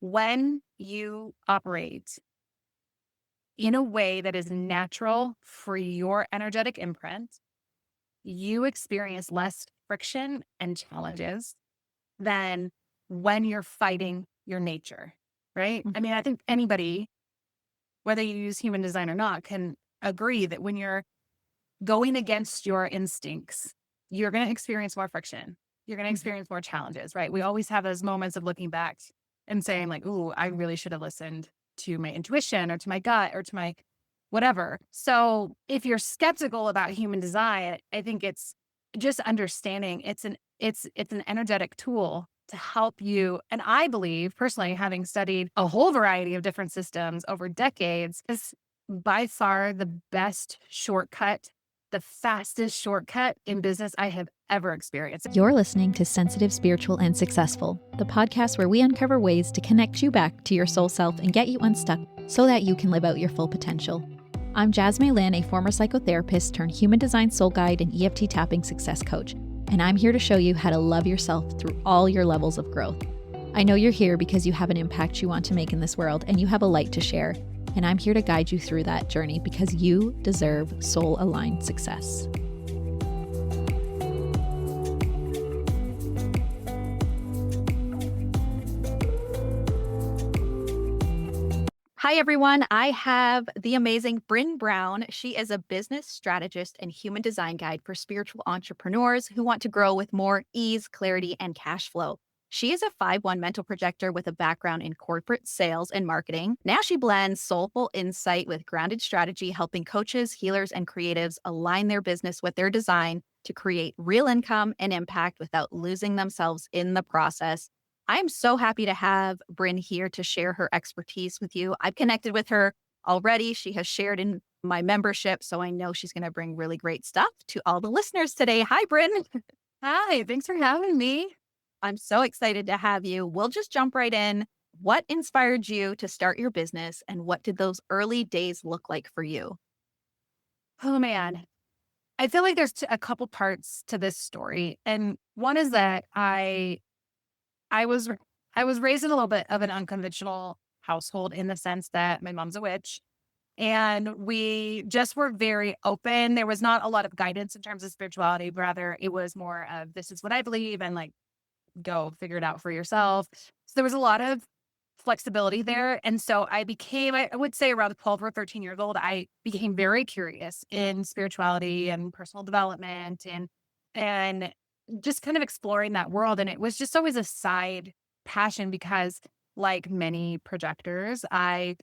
when you operate in a way that is natural for your energetic imprint, you experience less friction and challenges than when you're fighting your nature, right? Mhm. I mean, I think anybody, whether you use human design or not, can agree that when you're going against your instincts, you're going to experience more friction. You're going to Mhm. experience more challenges, right? We always have those moments of looking back and saying, like, ooh, I really should have listened to my intuition or to my gut or to my whatever. So if you're skeptical about human design, I think it's just understanding it's an energetic tool to help you. And I believe personally, having studied a whole variety of different systems over decades, is by far the best shortcut, the fastest shortcut in business I have ever experienced. You're listening to Sensitive, Spiritual, and Successful, the podcast where we uncover ways to connect you back to your soul self and get you unstuck so that you can live out your full potential. I'm Jasmine Lynn, a former psychotherapist turned human design soul guide and EFT tapping success coach, and I'm here to show you how to love yourself through all your levels of growth. I know you're here because you have an impact you want to make in this world and you have a light to share, and I'm here to guide you through that journey because you deserve soul-aligned success. Hi, everyone. I have the amazing Bryn Brown. She is a business strategist and human design guide for spiritual entrepreneurs who want to grow with more ease, clarity, and cash flow. She is a 5-1 mental projector with a background in corporate sales and marketing. Now she blends soulful insight with grounded strategy, helping coaches, healers, and creatives align their business with their design to create real income and impact without losing themselves in the process. I'm so happy to have Bryn here to share her expertise with you. I've connected with her already. She has shared in my membership, so I know she's going to bring really great stuff to all the listeners today. Hi, Bryn. Hi, thanks for having me. I'm so excited to have you. We'll just jump right in. What inspired you to start your business, and what did those early days look like for you? Oh man, I feel like there's a couple parts to this story, and one is that I was I was raised in a little bit of an unconventional household in the sense that my mom's a witch, and we just were very open. There was not a lot of guidance in terms of spirituality, but rather it was more of this is what I believe, and like go figure it out for yourself. So there was a lot of flexibility there. And so I would say around 12 or 13 years old, I became very curious in spirituality and personal development and just kind of exploring that world. And it was just always a side passion because like many projectors, I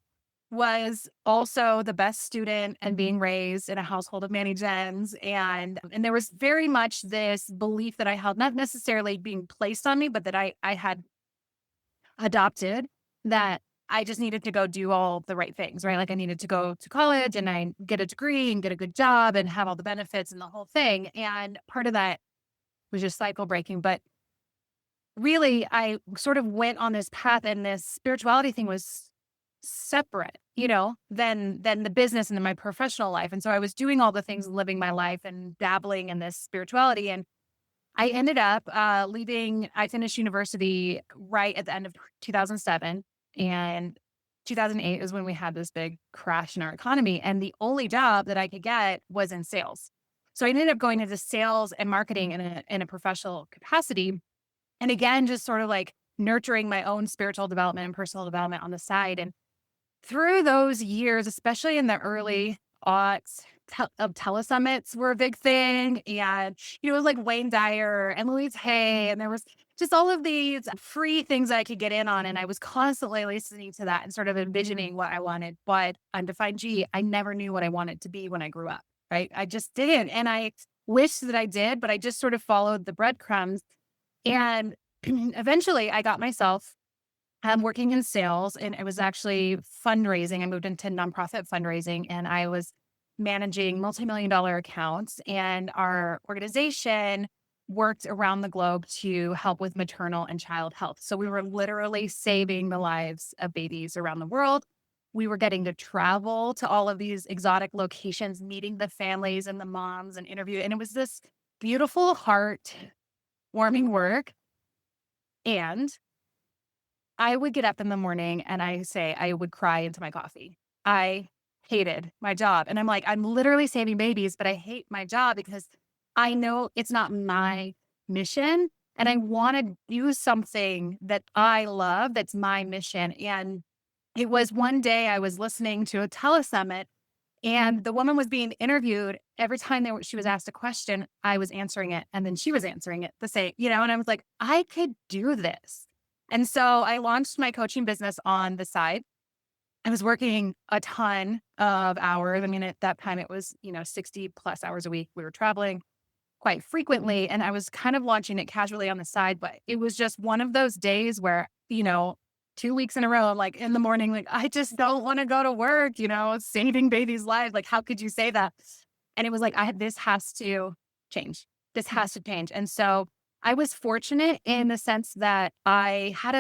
was also the best student and being raised in a household of many gens. And there was very much this belief that I held, not necessarily being placed on me, but that I had adopted, that I just needed to go do all the right things, right? Like I needed to go to college and I get a degree and get a good job and have all the benefits and the whole thing. And part of that was just cycle breaking. But really, I sort of went on this path, and this spirituality thing was separate, than the business and then my professional life. And so I was doing all the things, living my life and dabbling in this spirituality. And I ended up leaving. I finished university right at the end of 2007, and 2008 is when we had this big crash in our economy. And the only job that I could get was in sales. So I ended up going into sales and marketing in a professional capacity. And again, just sort of like nurturing my own spiritual development and personal development on the side. And through those years, especially in the early aughts, telesummits were a big thing. And, it was like Wayne Dyer and Louise Hay. And there was just all of these free things I could get in on. And I was constantly listening to that and sort of envisioning what I wanted. But undefined G, I never knew what I wanted to be when I grew up. Right. I just didn't. And I wish that I did, but I just sort of followed the breadcrumbs. And eventually I got myself working in sales, and it was actually fundraising. I moved into nonprofit fundraising, and I was managing multi-million-dollar accounts. And our organization worked around the globe to help with maternal and child health. So we were literally saving the lives of babies around the world. We were getting to travel to all of these exotic locations, meeting the families and the moms and interview. And it was this beautiful, heart warming work. And I would get up in the morning and I would cry into my coffee. I hated my job. And I'm like, I'm literally saving babies, but I hate my job because I know it's not my mission. And I want to do something that I love that's my mission. And it was one day I was listening to a telesummit and the woman was being interviewed. Every time she was asked a question, I was answering it. And then she was answering it the same, and I was like, I could do this. And so I launched my coaching business on the side. I was working a ton of hours. I mean, at that time it was, 60 plus hours a week. We were traveling quite frequently and I was kind of launching it casually on the side, but it was just one of those days where, 2 weeks in a row, like in the morning, like, I just don't want to go to work, saving babies' lives. Like, how could you say that? And it was like, this has to change. This has to change. And so I was fortunate in the sense that I had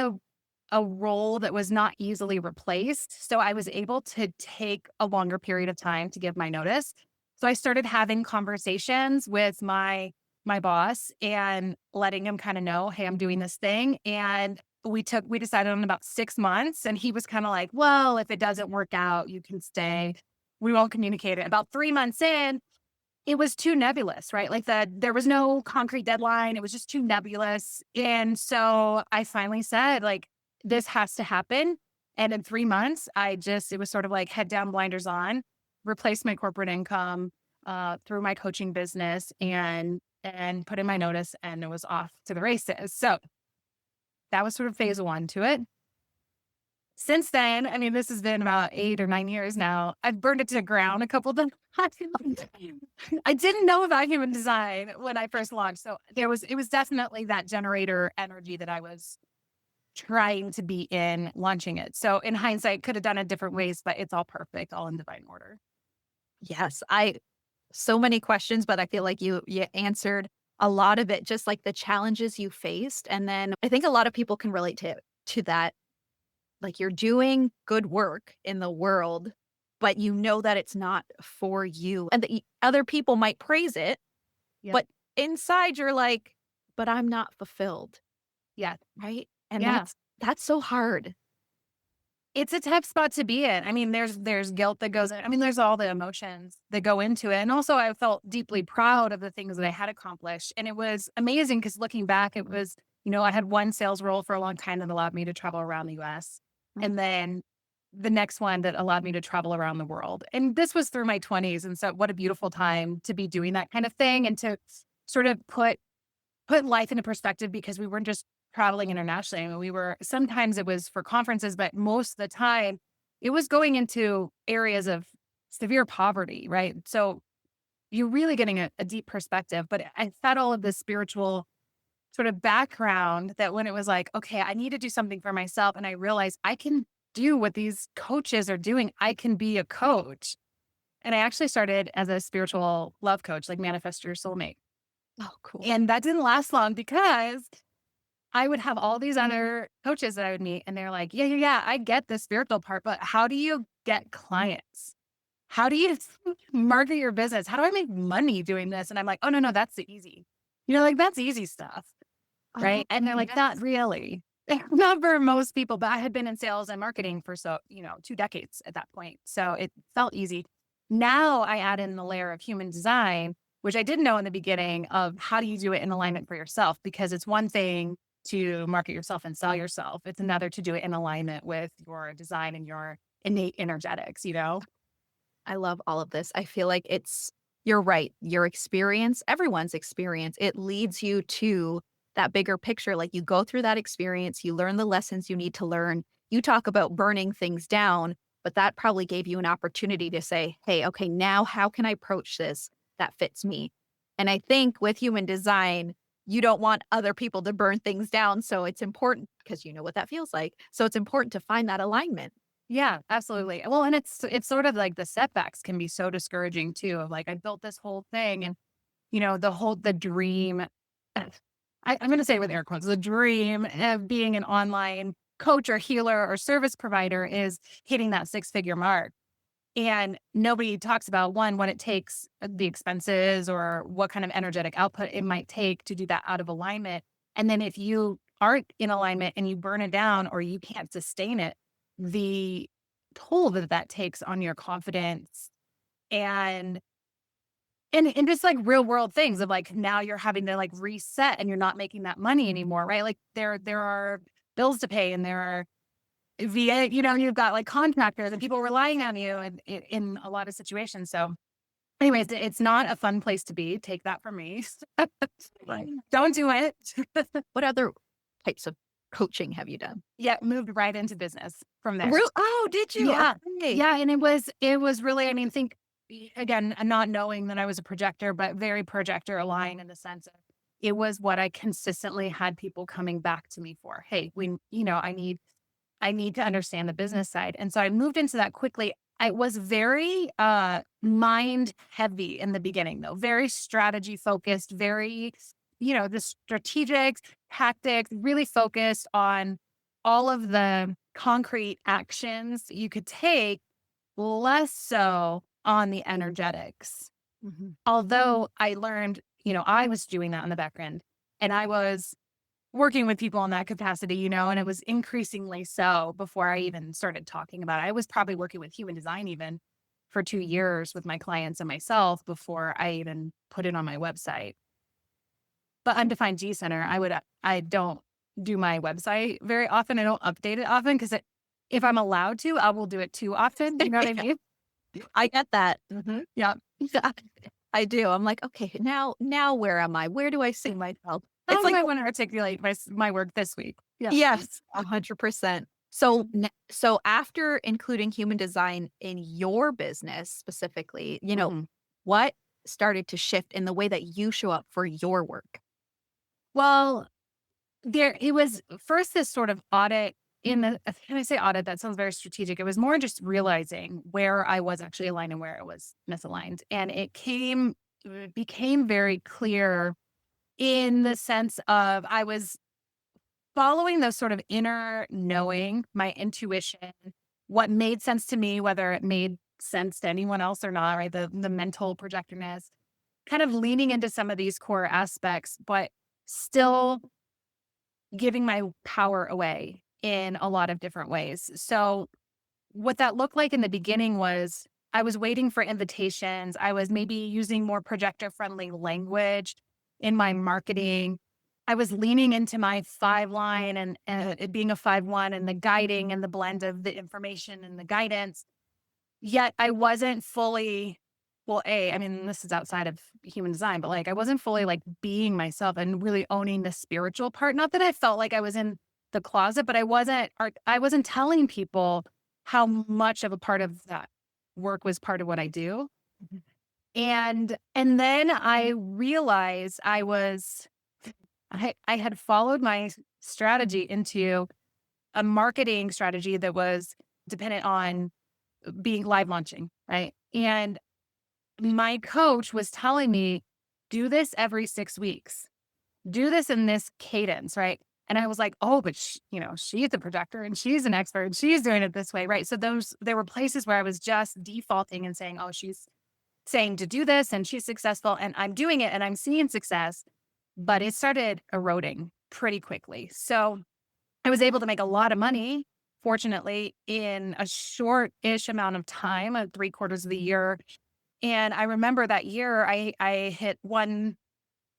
a role that was not easily replaced. So I was able to take a longer period of time to give my notice. So I started having conversations with my boss and letting him kind of know, hey, I'm doing this thing. And we decided on about 6 months. And he was kind of like, well, if it doesn't work out, you can stay. We won't communicate it. About 3 months in, it was too nebulous, right? Like there was no concrete deadline. It was just too nebulous. And so I finally said, like, this has to happen. And in 3 months, it was sort of like head down, blinders on, replace my corporate income through my coaching business and put in my notice and it was off to the races. So that was sort of phase one to it. Since then, I mean, this has been about 8 or 9 years now. I've burned it to the ground a couple times. I didn't know about human design when I first launched. So it was definitely that generator energy that I was trying to be in launching it. So in hindsight, could have done it different ways, but it's all perfect, all in divine order. Yes, I so many questions, but I feel like you answered a lot of it, just like the challenges you faced. And then I think a lot of people can relate to that. Like you're doing good work in the world, but you know that it's not for you. And other people might praise it, Yep. but inside you're like, but I'm not fulfilled. Yeah. Right. And Yeah. that's so hard. It's a tough spot to be in. I mean, there's guilt that goes in. I mean, there's all the emotions that go into it. And also I felt deeply proud of the things that I had accomplished. And it was amazing because looking back, it was, I had one sales role for a long time that allowed me to travel around the US. Mm. And then the next one that allowed me to travel around the world. And this was through my 20s. And so what a beautiful time to be doing that kind of thing and to sort of put life into perspective because we weren't just traveling internationally. I mean, sometimes it was for conferences, but most of the time it was going into areas of severe poverty, right? So you're really getting a deep perspective. But I had all of this spiritual sort of background that when it was like, okay, I need to do something for myself. And I realized I can do what these coaches are doing. I can be a coach. And I actually started as a spiritual love coach, like manifest your soulmate. Oh, cool. And that didn't last long because I would have all these other coaches that I would meet, and they're like, yeah, yeah, yeah, I get the spiritual part, but how do you get clients? How do you market your business? How do I make money doing this? And I'm like, oh, no, no, that's the easy. Like that's easy stuff. Oh, Right. And they're like, not yes. really. Not for most people, but I had been in sales and marketing for 2 decades at that point. So it felt easy. Now I add in the layer of human design, which I didn't know in the beginning of how do you do it in alignment for yourself? Because it's one thing to market yourself and sell yourself. It's another to do it in alignment with your design and your innate energetics. I love all of this. I feel like you're right. Your experience, everyone's experience, it leads you to that bigger picture. Like you go through that experience, you learn the lessons you need to learn. You talk about burning things down, but that probably gave you an opportunity to say, hey, okay, now how can I approach this that fits me? And I think with human design, you don't want other people to burn things down. So it's important because you know what that feels like. So it's important to find that alignment. Yeah, absolutely. Well, and it's sort of like the setbacks can be so discouraging too. Of like I built this whole thing, and the dream. I'm going to say it with air quotes. The dream of being an online coach or healer or service provider is hitting that 6-figure mark. And nobody talks about one, what it takes, the expenses or what kind of energetic output it might take to do that out of alignment. And then if you aren't in alignment and you burn it down or you can't sustain it, the toll that that takes on your confidence and and just like real world things of like now you're having to like reset and you're not making that money anymore, right? Like there are bills to pay and there are VA, you've got like contractors and people relying on you in a lot of situations. So anyways, it's not a fun place to be. Take that from me. Like, don't do it. What other types of coaching have you done? Yeah, moved right into business from there. Real Oh, did you? Yeah. Okay. Yeah, and it was really, I mean, think again, not knowing that I was a projector, but very projector aligned in the sense of it was what I consistently had people coming back to me for. Hey, I need to understand the business side. And so I moved into that quickly. I was very mind heavy in the beginning though, very strategy focused, very, the strategic tactics, really focused on all of the concrete actions you could take, less so on the energetics. Mhm. Although I learned, I was doing that on the back end and I was working with people in that capacity, and it was increasingly so before I even started talking about it. I was probably working with human design even for 2 years with my clients and myself before I even put it on my website. But Undefined G Center, I don't do my website very often. I don't update it often because if I'm allowed to, I will do it too often. You know what I mean? I get that. Mhm. Yeah. I do. I'm like, "Okay, now where am I? Where do I see myself?" How It's do like I want to articulate my work this week? Yeah. yes, 100%. So after including human design in your business specifically, Mhm. what started to shift in the way that you show up for your work? Well, there it was first this sort of audit in the can I say audit? That sounds very strategic. It was more just realizing where I was actually aligned and where I was misaligned. And it became very clear in the sense of I was following those sort of inner knowing, my intuition, what made sense to me, whether it made sense to anyone else or not, right? The mental projectorness, kind of leaning into some of these core aspects, but still giving my power away in a lot of different ways. So, what that looked like in the beginning was I was waiting for invitations. I was maybe using more projector friendly language in my marketing. I was leaning into my 5 line and it being a 5-1 and the guiding and the blend of the information and the guidance. Yet I wasn't fully well, I mean, this is outside of human design, but like I wasn't fully like being myself and really owning the spiritual part. Not that I felt like I was in the closet, but I wasn't telling people how much of a part of that work was part of what I do. Mhm. And then I realized I had followed my strategy into a marketing strategy that was dependent on being live launching, right? And my coach was telling me, do this every 6 weeks. Do this in this cadence, right? And I was like, oh, but she's a projector and she's an expert and she's doing it this way, right? So there were places where I was just defaulting and saying, oh, she's saying to do this and she's successful and I'm doing it and I'm seeing success, but it started eroding pretty quickly. So I was able to make a lot of money, fortunately, in a short-ish amount of time, 3/4 of the year. And I remember that year I hit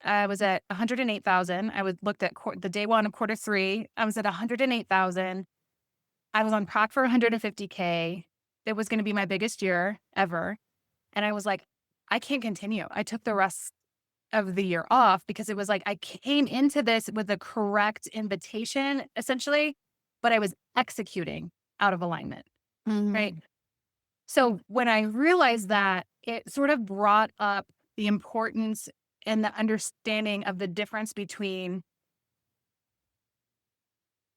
I was at 108,000. I was looked at the day one of quarter 3. I was at 108,000. I was on track for 150K. It was going to be my biggest year ever. And I was like, I can't continue. I took the rest of the year off because it was like I came into this with the correct invitation, essentially, but I was executing out of alignment, right? Mhm. So when I realized that, it sort of brought up the importance and the understanding of the difference between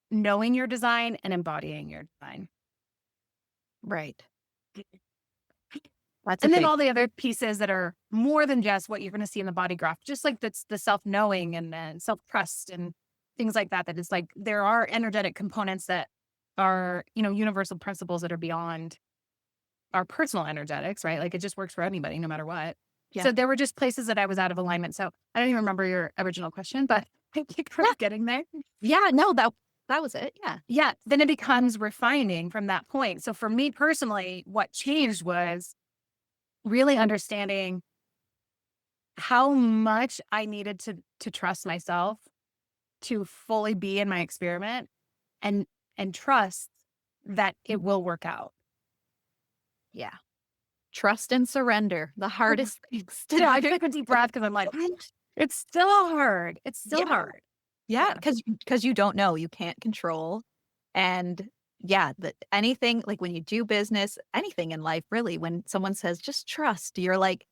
knowing your design and embodying your design. Right. That's a And then big all the other pieces that are more than just what you're going to see in the body graph, just like that's the self knowing and then self trust and things like that. That is like there are energetic components that are, universal principles that are beyond our personal energetics, right? Like it just works for anybody, no matter what. yeah. So there were just places that I was out of alignment. So I don't even remember your original question, but I think we're Yeah. getting there. Yeah. No, that was it. Yeah. Yeah, then it becomes refining from that point. So for me personally, what changed was really understanding how much I needed to trust myself to fully be in my experiment and trust that it will work out. Yeah. Trust and surrender, the hardest things to Yeah, I do. took a deep breath because I'm like, it's still hard. It's still Yeah. hard. Yeah, Yeah. because you don't know, you can't control, and yeah, anything like, when you do business, anything in life really, when someone says, "Just trust," you're like,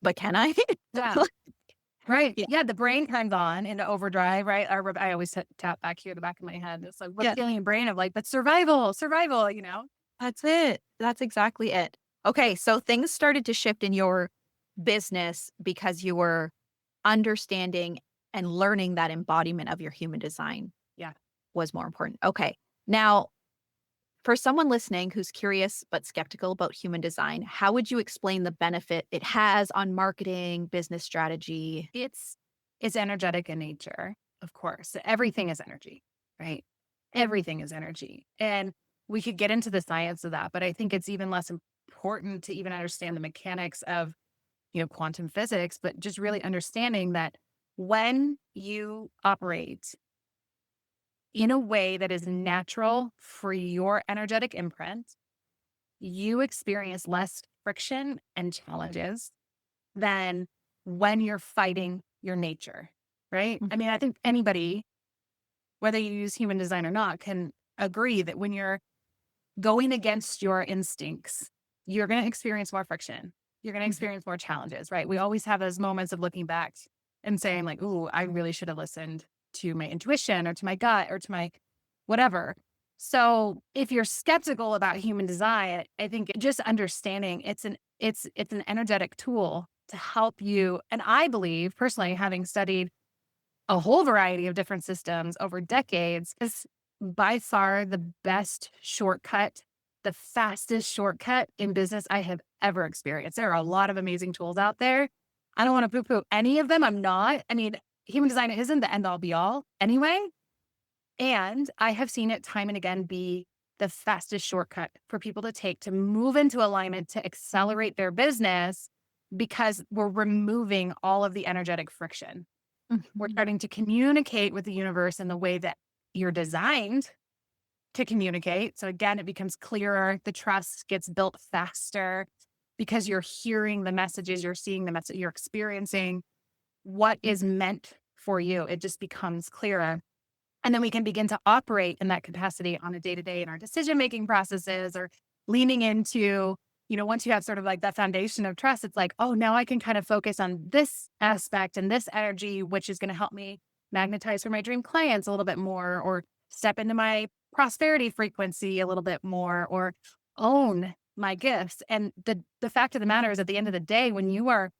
"But can I?" Yeah. Right. Yeah, Yeah. The brain comes on into overdrive, right? I always tap back here, the back of my head. It's like yeah, reptilian brain of like, but survival, survival, you know? that's it. That's exactly it. Okay, so things started to shift in your business because you were understanding and learning that embodiment of your human design Yeah. was more important. Okay. Now, for someone listening who's curious but skeptical about human design, how would you explain the benefit it has on marketing, business strategy? It's energetic in nature, of course. Everything is energy, right? Everything is energy. And we could get into the science of that, but I think it's even less important to even understand the mechanics of, quantum physics, but just really understanding that when you operate in a way that is natural for your energetic imprint, you experience less friction and challenges than when you're fighting your nature, right? Mhm, I mean, I think anybody, whether you use human design or not, can agree that when you're going against your instincts, you're going to experience more friction. You're going to mhm, experience more challenges, right? We always have those moments of looking back and saying, like, ooh, I really should have listened to my intuition or to my gut or to my whatever. So if you're skeptical about human design, I think just understanding it's an energetic tool to help you. And I believe personally, having studied a whole variety of different systems over decades is by far the best shortcut, the fastest shortcut in business I have ever experienced. There are a lot of amazing tools out there. I don't want to poo poo any of them. I'm not. I mean, human design isn't the end all be all anyway. And I have seen it time and again be the fastest shortcut for people to take to move into alignment to accelerate their business because we're removing all of the energetic friction. We're mhm. starting to communicate with the universe in the way that you're designed to communicate. So again, it becomes clearer. The trust gets built faster because you're hearing the messages, you're seeing the message, you're experiencing what is meant for you. It just becomes clearer. And then we can begin to operate in that capacity on a day to day in our decision making processes or leaning into, once you have sort of like that foundation of trust, it's like, oh, now I can kind of focus on this aspect and this energy, which is going to help me magnetize for my dream clients a little bit more or step into my prosperity frequency a little bit more or own my gifts. And the fact of the matter is at the end of the day, when you are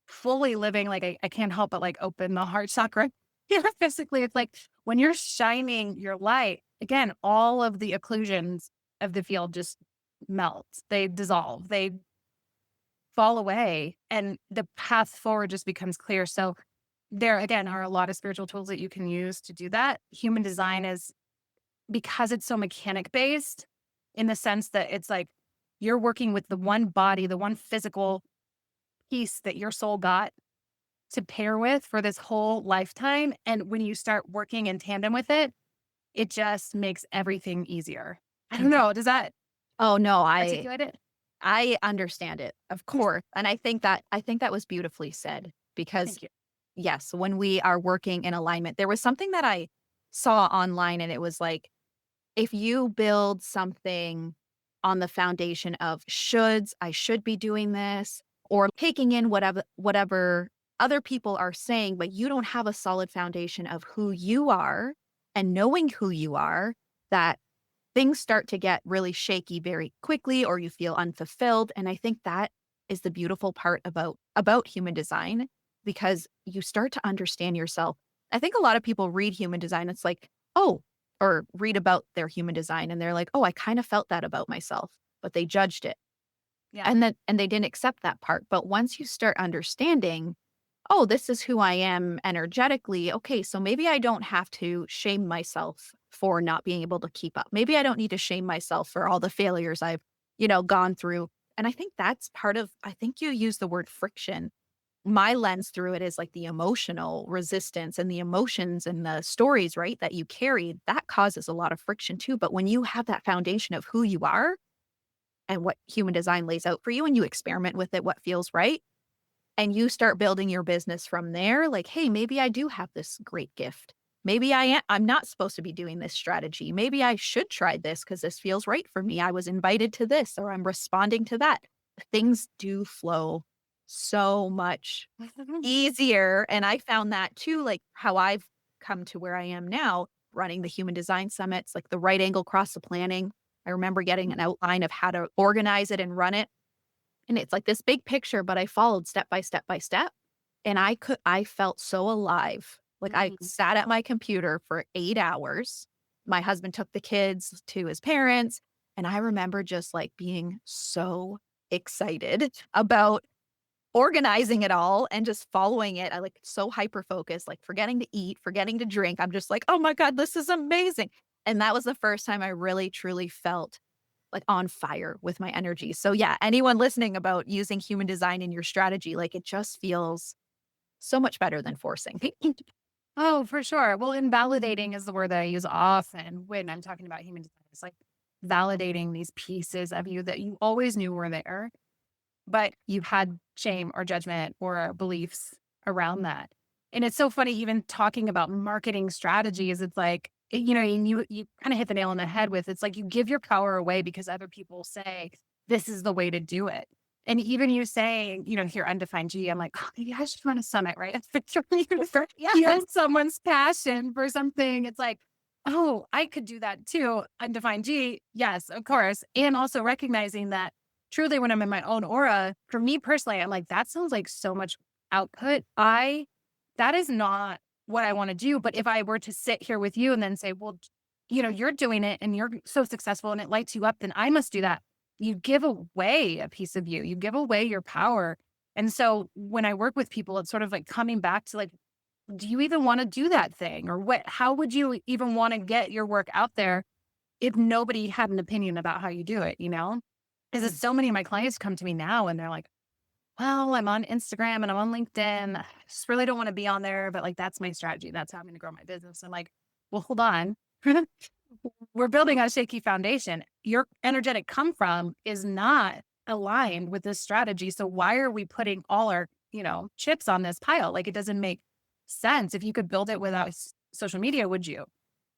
fully living, like, I can't help but, like, open the heart chakra. Yeah, physically, it's like when you're shining your light, again, all of the occlusions of the field just melt. They dissolve, they fall away, and the path forward just becomes clear. So there, again, are a lot of spiritual tools that you can use to do that. Human design is because it's so mechanic based in the sense that it's like you're working with the one body, the one physical piece that your soul got to pair with for this whole lifetime. And when you start working in tandem with it, it just makes everything easier. I don't Mhm. know. Does that Oh, no, articulate it? I understand it, of course, and I think that was beautifully said because, Thank you. yes, when we are working in alignment, there was something that I saw online, and it was like, if you build something on the foundation of shoulds, I should be doing this, or taking in whatever other people are saying, but you don't have a solid foundation of who you are and knowing who you are, that things start to get really shaky very quickly or you feel unfulfilled. And I think that is the beautiful part about human design because you start to understand yourself. I think a lot of people read human design, it's like, oh, or read about their human design and they're like, oh, I kind of felt that about myself, but they judged it. Yeah. And they didn't accept that part. But once you start understanding, oh, this is who I am energetically. Okay, so maybe I don't have to shame myself for not being able to keep up. Maybe I don't need to shame myself for all the failures I've, gone through. And I think that's part of, I think you use the word friction. My lens through it is like the emotional resistance and the emotions and the stories, right, that you carry, that causes a lot of friction too. But when you have that foundation of who you are and what human design lays out for you and you experiment with it, what feels right, and you start building your business from there, like, hey, maybe I do have this great gift. Maybe I'm not supposed to be doing this strategy. Maybe I should try this because this feels right for me. I was invited to this or I'm responding to that. Things do flow so much easier. And I found that too, like how I've come to where I am now, running the human design summits, like the right angle cross the planning. I remember getting an outline of how to organize it and run it. And it's like this big picture, but I followed step by step by step. And I felt so alive. Like I Mhm. sat at my computer for 8 hours. My husband took the kids to his parents. And I remember just like being so excited about organizing it all and just following it. I like so hyper focused, like forgetting to eat, forgetting to drink. I'm just like, oh my God, this is amazing. And that was the first time I really truly felt like on fire with my energy. So yeah, anyone listening about using human design in your strategy, like it just feels so much better than forcing. Oh, for sure. Well, invalidating is the word that I use often when I'm talking about human design. It's like validating these pieces of you that you always knew were there, but you had shame or judgment or beliefs around that. And it's so funny, even talking about marketing strategies, it's like, and you kind of hit the nail on the head with it's like you give your power away because other people say this is the way to do it. And even you saying, here, undefined G, I'm like, oh, maybe I should run a summit, right? It's picturing you for Yes. hearing someone's passion for something. It's like, oh, I could do that too. Undefined G, yes, of course. And also recognizing that truly when I'm in my own aura, for me personally, I'm like, that sounds like so much output. That is not what I want to do. But if I were to sit here with you and then say, well, you're doing it and you're so successful and it lights you up, then I must do that. You give away a piece of you, you give away your power. And so when I work with people, it's sort of like coming back to like, do you even want to do that thing? Or how would you even want to get your work out there if nobody had an opinion about how you do it, you know? Because so many of my clients come to me now and they're like, well, I'm on Instagram and I'm on LinkedIn. I just really don't want to be on there, but like that's my strategy. That's how I'm going to grow my business. I'm like, well, hold on. We're building on a shaky foundation. Your energetic come from is not aligned with this strategy. So why are we putting all our, chips on this pile? Like it doesn't make sense. If you could build it without social media, would you?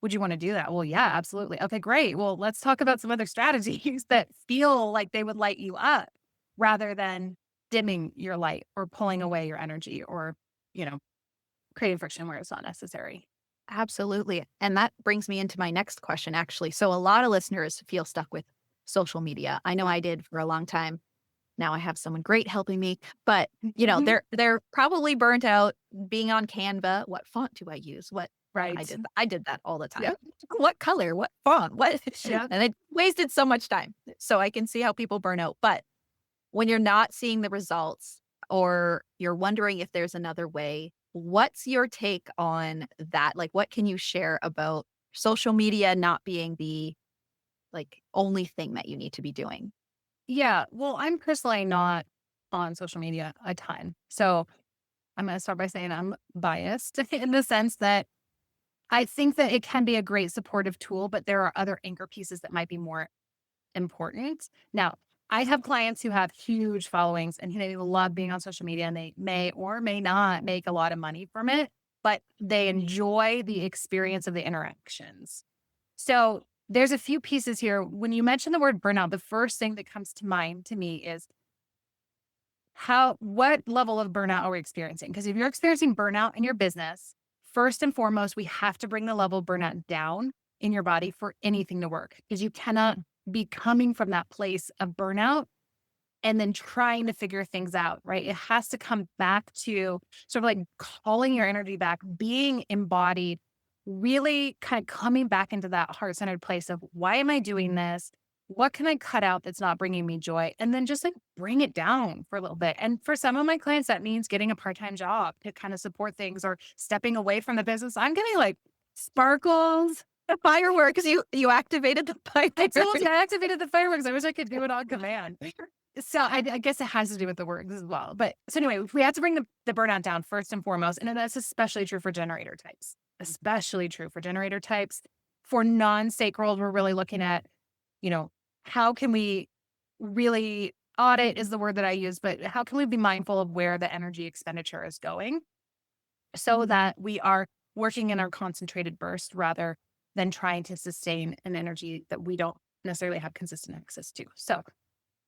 Would you want to do that? Well, yeah, absolutely. Okay, great. Well, let's talk about some other strategies that feel like they would light you up rather than dimming your light or pulling away your energy or, you know, creating friction where it's not necessary. Absolutely. And that brings me into my next question, actually. So, a lot of listeners feel stuck with social media. I know Yeah. I did for a long time. Now I have someone great helping me, but Mhm. they're probably burnt out being on Canva. What font do I use? What Right. I did that all the time. Yep. What color? What font? What? Yep. And it wasted so much time. So I can see how people burn out. But when you're not seeing the results or you're wondering if there's another way, what's your take on that? Like, what can you share about social media not being the like only thing that you need to be doing? Yeah. Well, I'm personally not on social media a ton. So I'm going to start by saying I'm biased in the sense that I think that it can be a great supportive tool, but there are other anchor pieces that might be more important. Now, I have clients who have huge followings and they love being on social media and they may or may not make a lot of money from it, but they enjoy the experience of the interactions. So there's a few pieces here. When you mention the word burnout, the first thing that comes to mind to me is what level of burnout are we experiencing? Because if you're experiencing burnout in your business, first and foremost, we have to bring the level of burnout down in your body for anything to work because you cannot be coming from that place of burnout and then trying to figure things out, right? It has to come back to sort of like calling your energy back, being embodied, really kind of coming back into that heart centered place of why am I doing this? what can I cut out that's not bringing me joy? And then just like bring it down for a little bit. And for some of my clients, that means getting a part-time job to kind of support things or stepping away from the business. I'm getting like sparkles. The fireworks, you activated the I fireworks. activated the fireworks. I wish I could do it on command. So I guess it has to do with the work as well. But so anyway, we have to bring the burnout down first and foremost. And then that's especially true for generator types, especially true for generator types. For non-sacral, we're really looking at, you know, how can we really audit is the word that I use, but how can we be mindful of where the energy expenditure is going so that we are working in our concentrated burst rather than trying to sustain an energy that we don't necessarily have consistent access to. So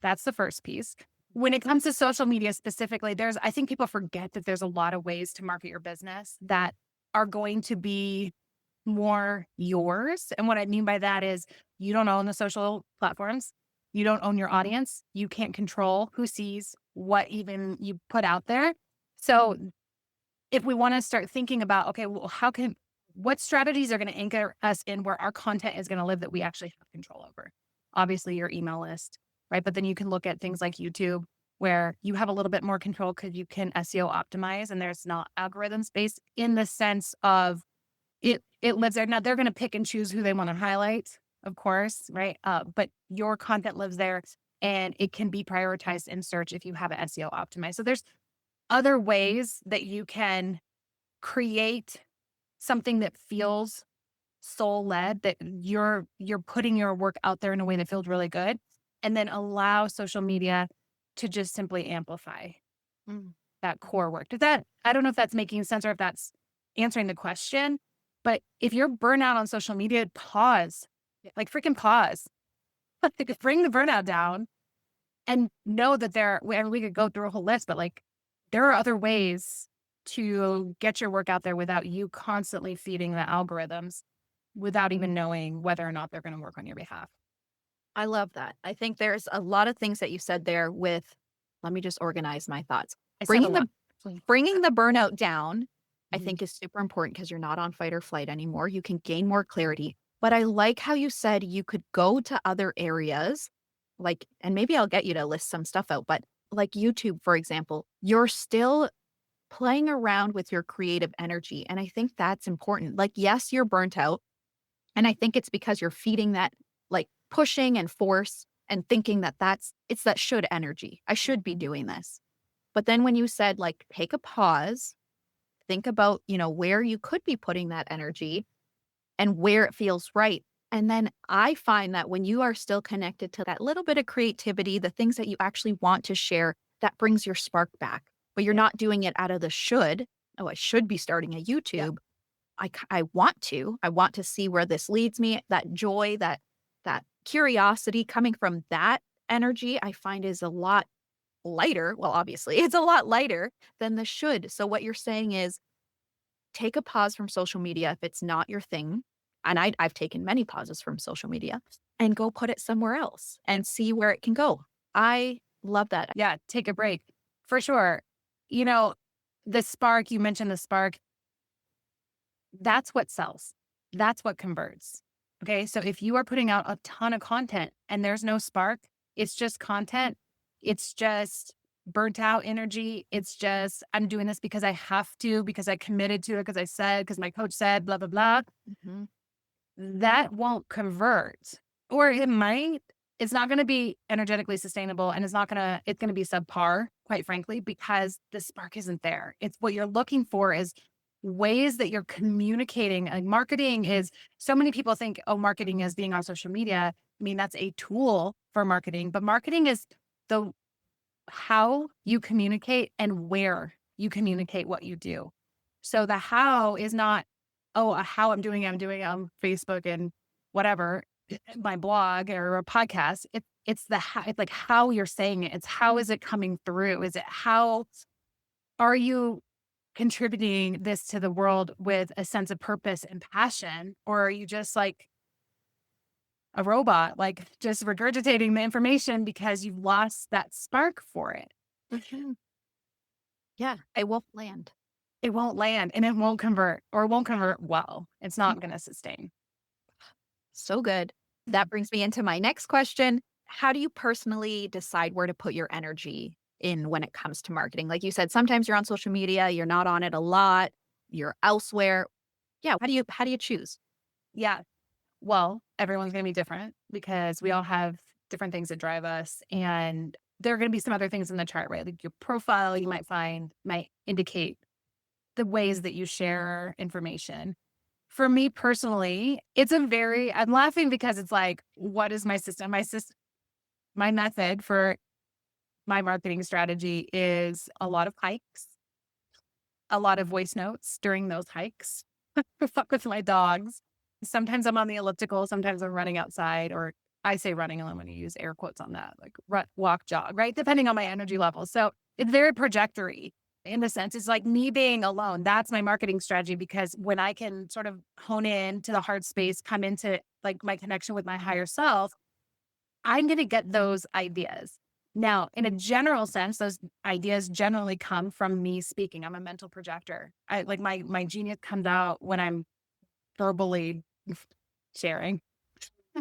that's the first piece. When it comes to social media specifically, I think people forget that there's a lot of ways to market your business that are going to be more yours. And what I mean by that is you don't own the social platforms. You don't own your audience. You can't control who sees what even you put out there. So if we want to start thinking about, okay, well, what strategies are going to anchor us in where our content is going to live that we actually have control over? Obviously, your email list, right? But then you can look at things like YouTube where you have a little bit more control because you can SEO optimize and there's not algorithms based in the sense of it lives there. Now they're going to pick and choose who they want to highlight, of course, right? But your content lives there and it can be prioritized in search if you have it SEO optimized. So there's other ways that you can create something that feels soul led, that you're putting your work out there in a way that feels really good, and then allow social media to just simply amplify Mm. that core work. I don't know if that's making sense or if that's answering the question, but if you're burnout on social media, pause. Yeah. Like freaking pause. Like bring the burnout down and know that and we could go through a whole list, but like there are other ways to get your work out there without you constantly feeding the algorithms without even knowing whether or not they're going to work on your behalf. I love that. I think there's a lot of things that you said there with let me just organize my thoughts. I said a Bringing lot. the bringing the burnout down, I Mhm. think is super important because you're not on fight or flight anymore. You can gain more clarity. But I like how you said you could go to other areas, like, and maybe I'll get you to list some stuff out, but like YouTube, for example, you're still playing around with your creative energy. And I think that's important. Like, yes, you're burnt out. And I think it's because you're feeding that like pushing and force and thinking that it's that should energy. I should be doing this. But then when you said like take a pause, think about, where you could be putting that energy and where it feels right. And then I find that when you are still connected to that little bit of creativity, the things that you actually want to share, that brings your spark back. But you're Yeah. not doing it out of the should. Oh, I should be starting a Yeah. YouTube. I want to. I want to see where this leads me. That joy, that curiosity coming from that energy, I find is a lot lighter. Well, obviously, it's a lot lighter than the should. So what you're saying is take a pause from social media if it's not your thing. And I've taken many pauses from social media and go put it somewhere else and see where it can go. I love that. Yeah. Take a break for sure. You know, the spark, you mentioned the spark. That's what sells. That's what converts. Okay. So if you are putting out a ton of content and there's no spark, it's just content, it's just burnt out energy. It's just, I'm doing this because I have to, because I committed to it, because I said, because my coach said, blah, blah, blah. Mhm. That won't convert. Or it might. It's not going to be energetically sustainable and it's going to be subpar, quite frankly, because the spark isn't there. It's what you're looking for is ways that you're communicating. Like marketing is so many people think, oh, marketing is being on social media. I mean, that's a tool for marketing, but marketing is the how you communicate and where you communicate what you do. So the how is not, oh, how I'm doing it on Facebook and whatever, my blog or a podcast. It's the how, it's like how you're saying it. It's how is it coming through? Is it how are you contributing this to the world with a sense of purpose and passion? Or are you just like a robot, like just regurgitating the information because you've lost that spark for it? Mhm. Yeah, I will land. It won't land and it won't convert or it won't convert well. It's not gonna sustain. So good. That brings me into my next question. How do you personally decide where to put your energy in when it comes to marketing? Like you said, sometimes you're on social media, you're not on it a lot, you're elsewhere. Yeah, how do you choose? Yeah. Well, everyone's going to be different because we all have different things that drive us. And there are going to be some other things in the chart, right? Like your profile, you might find, might indicate the ways that you share information. For me personally, I'm laughing because it's like, what is my system? My method for my marketing strategy is a lot of hikes, a lot of voice notes during those hikes. Fuck with my dogs. Sometimes I'm on the elliptical, sometimes I'm running outside, or I say running, and I'm going to use air quotes on that, like run, walk, jog, right? Depending on my energy level. So it's very projectory in the sense. It's like me being alone. That's my marketing strategy because when I can sort of hone in to the heart space, come into like my connection with my higher self, I'm going to get those ideas. Now, in a general sense, those ideas generally come from me speaking. I'm a mental projector. I like my genius comes out when I'm verbally sharing,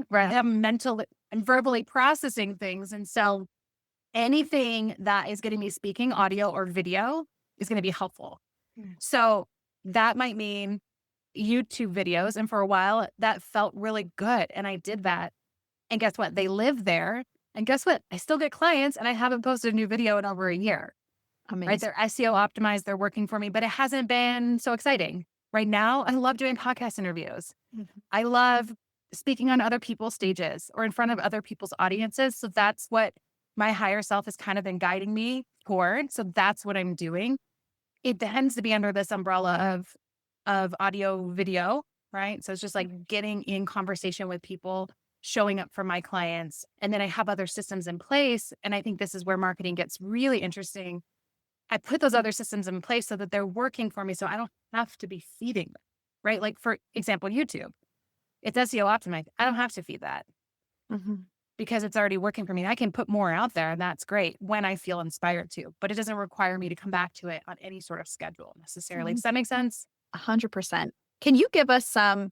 right? I'm verbally processing things. And so anything that is getting me speaking, audio or video, is going to be helpful. So that might mean YouTube videos. And for a while, that felt really good. And I did that. And guess what? They live there. And guess what? I still get clients and I haven't posted a new video in over a year, right? Amazing. They're SEO optimized, they're working for me, but it hasn't been so exciting. Right now, I love doing podcast interviews. Mhm. I love speaking on other people's stages or in front of other people's audiences. So that's what my higher self has kind of been guiding me toward. So that's what I'm doing. It tends to be under this umbrella of audio video, right? So it's just like getting in conversation with people, showing up for my clients, and then I have other systems in place. And I think this is where marketing gets really interesting. I put those other systems in place so that they're working for me, so I don't have to be feeding them, right? Like for example, YouTube. It's SEO optimized. I don't have to feed that Mhm. because it's already working for me. I can put more out there and that's great when I feel inspired to, but it doesn't require me to come back to it on any sort of schedule necessarily. Does that make sense? 100%. Can you give us some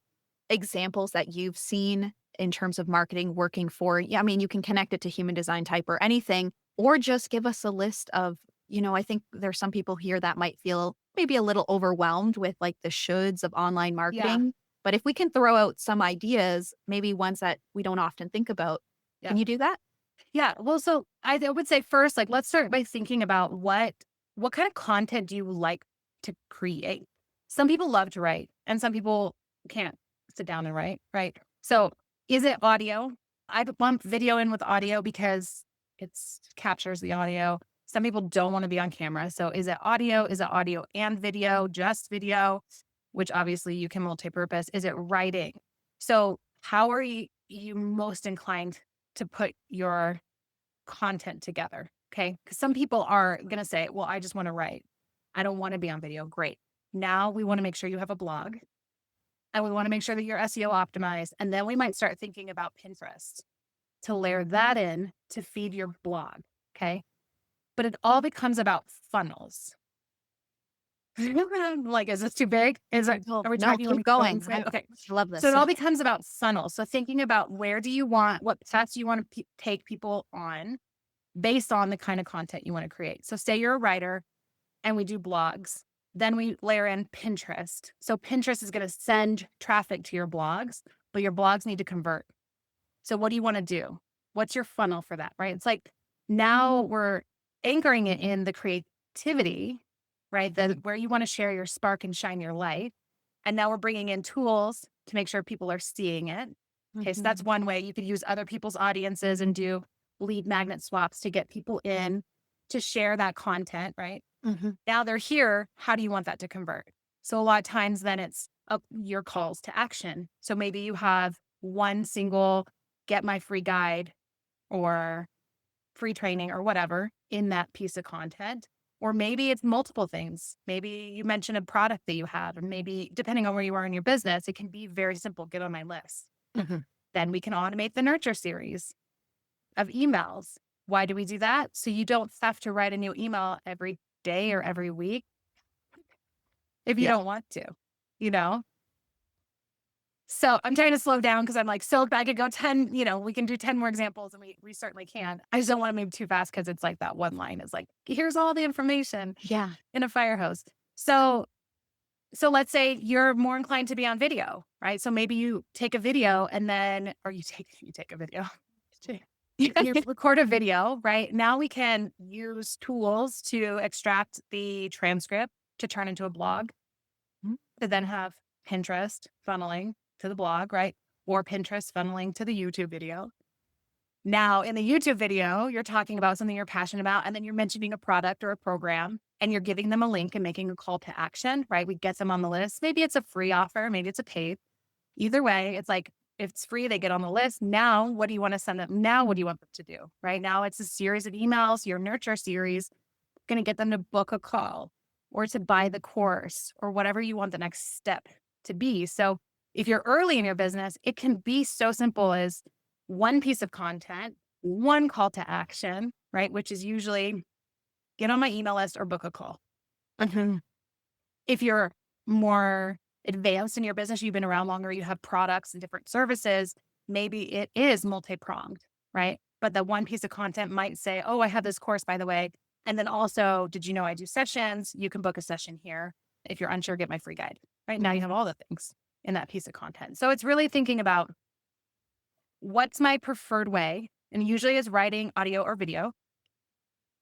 examples that you've seen in terms of marketing working for, yeah, I mean, you can connect it to human design type or anything, or just give us a list of, I think there's some people here that might feel maybe a little overwhelmed with like the shoulds of online Yeah. marketing. But if we can throw out some ideas, maybe ones that we don't often think about, Yeah. can you do that? Yeah. Well, so I would say first, like, let's start by thinking about what kind of content do you like to create? Some people love to write and some people can't sit down and write, right? So is it audio? I bump video in with audio because it's captures the audio. Some people don't want to be on camera. So is it audio? Is it audio and video, just video, which obviously you can multi-purpose? Is it writing? So how are you most inclined to put your content together? Okay. Because some people are going to say, well, I just want to write. I don't want to be on video. Great. Now we want to make sure you have a blog and we want to make sure that you're SEO optimized. And then we might start thinking about Pinterest to layer that in to feed your blog. Okay. But it all becomes about funnels. Like, is this too big? No, Are we no, talking? Are keep we going going. through? Okay. I love So it this. all becomes about funnels. So thinking about what paths do you want to take people on based on the kind of content you want to create. So say you're a writer and we do blogs, then we layer in Pinterest. So Pinterest is going to send traffic to your blogs, but your blogs need to convert. So what do you want to do? What's your funnel for that, right? It's like now we're anchoring it in the creativity, right? Where you want to share your spark and shine your light. And now we're bringing in tools to make sure people are seeing it. Okay, so that's Mhm. one way. You could use other people's audiences and do lead magnet swaps to get people in to share that content, right? Mhm. Now they're here. How do you want that to convert? So a lot of times then it's your calls to action. So maybe you have one single get my free guide or free training or whatever in that piece of content. Or maybe it's multiple things. Maybe you mention a product that you have, or maybe depending on where you are in your business, it can be very simple. Get on my list. Mhm. Then we can automate the nurture series of emails. Why do we do that? So you don't have to write a new email every day or every week if you Yeah. don't want to, you know? So I'm trying to slow down because I'm like, so if I could go 10, we can do 10 more examples and we certainly can. I just don't want to move too fast because it's like that one line is like, here's all the information Yeah. in a fire hose. So let's say you're more inclined to be on video, right? So maybe you take a video and then, or you take a video. You record a video, right? Now we can use tools to extract the transcript to turn into a blog, Mhm. to then have Pinterest funneling to the blog, right? Or Pinterest funneling to the YouTube video. Now, in the YouTube video, you're talking about something you're passionate about, and then you're mentioning a product or a program, and you're giving them a link and making a call to action, right? We get them on the list. Maybe it's a free offer, maybe it's a paid. Either way, it's like if it's free, they get on the list. Now, what do you want to send them? Now, what do you want them to do? Right now, it's a series of emails, your nurture series, going to get them to book a call or to buy the course or whatever you want the next step to be. So, if you're early in your business, it can be so simple as one piece of content, one call to action, right? Which is usually get on my email list or book a call. If you're more advanced in your business, you've been around longer, you have products and different services, maybe it is multi-pronged, right? But the one piece of content might say, oh, I have this course, by the way. And then also, did you know I do sessions? You can book a session here. If you're unsure, get my free guide, right? Now you have all the things in that piece of content. So it's really thinking about what's my preferred way? And usually is writing, audio, or video.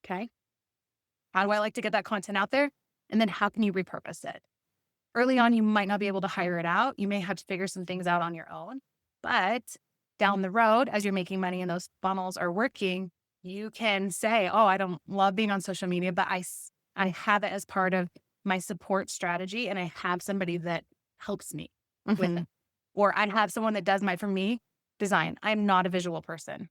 Okay. How do I like to get that content out there? And then how can you repurpose it? Early on, you might not be able to hire it out. You may have to figure some things out on your own. But down the road, as you're making money and those funnels are working, you can say, oh, I don't love being on social media, but I have it as part of my support strategy. And I have somebody that helps me with Mhm. it. Or I have someone that does for me, design. I'm not a visual person,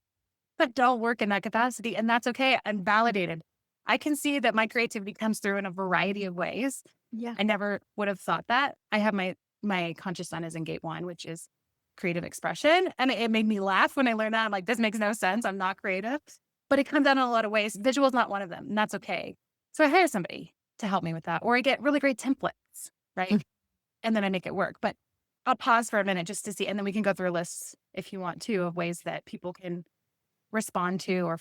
but don't work in that capacity. And that's okay. I'm validated. I can see that my creativity comes through in a variety of ways. Yeah. I never would have thought that. I have my conscious sun is in gate 1, which is creative expression. And it made me laugh when I learned that. I'm like, this makes no sense. I'm not creative. But it comes out in a lot of ways. Visual is not one of them, and that's okay. So I hire somebody to help me with that. Or I get really great templates, right? Mm. And then I make it work. But I'll pause for a minute just to see, and then we can go through lists if you want to of ways that people can respond to or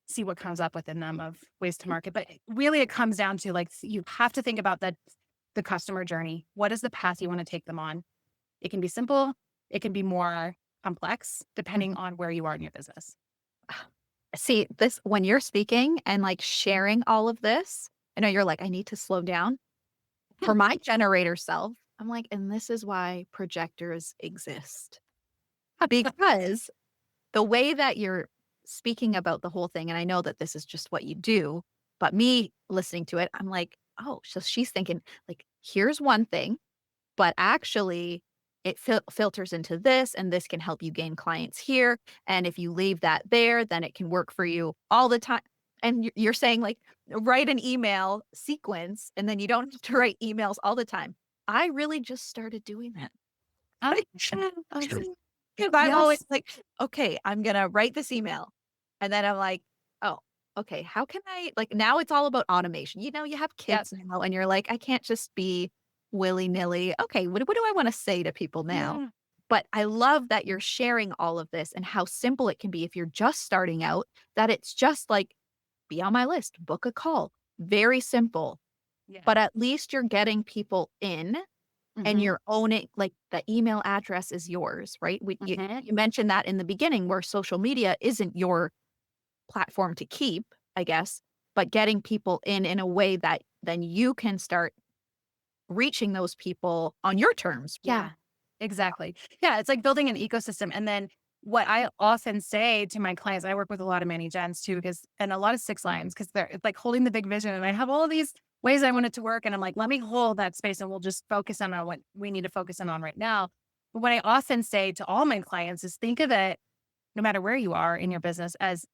see what comes up within them of ways to market. But really it comes down to like, you have to think about the customer journey. What is the path you want to take them on? It can be simple. It can be more complex depending Mhm. on where you are in your business. See, this when you're speaking and like sharing all of this, I know you're like, I need to slow down. For my generator self, I'm like, and this is why projectors exist. Because the way that you're speaking about the whole thing, and I know that this is just what you do, but me listening to it, I'm like, oh, so she's thinking, like, here's one thing, but actually it filters into this, and this can help you gain clients here. And if you leave that there, then it can work for you all the time. And you're saying, like, write an email sequence, and then you don't have to write emails all the time. I really just started doing that. Um, Because I'm always yes. like, okay, I'm gonna write this email. And then I'm like, oh, okay, how can I like now it's all about automation. You know, you have Yep. kids now and you're like, I can't just be willy-nilly. Okay, what do I want to say to people now? Yeah. But I love that you're sharing all of this and how simple it can be if you're just starting out, that it's just like, be on my list, book a call. Very simple. Yeah. But at least you're getting people in and Hmm. you're owning like, the email address is yours, right? Hmm. You mentioned that in the beginning where social media isn't your platform to keep, I guess, but getting people in a way that then you can start reaching those people on your terms. Yeah. Yeah, exactly. Yeah, it's like building an ecosystem. And then what I often say to my clients, I work with a lot of many gens too, and a lot of six lines, because they're it's like holding the big vision. And I have all these ways I want it to work. And I'm like, let me hold that space and we'll just focus on what we need to focus on right now. But what I often say to all my clients is think of it, no matter where you are in your business, as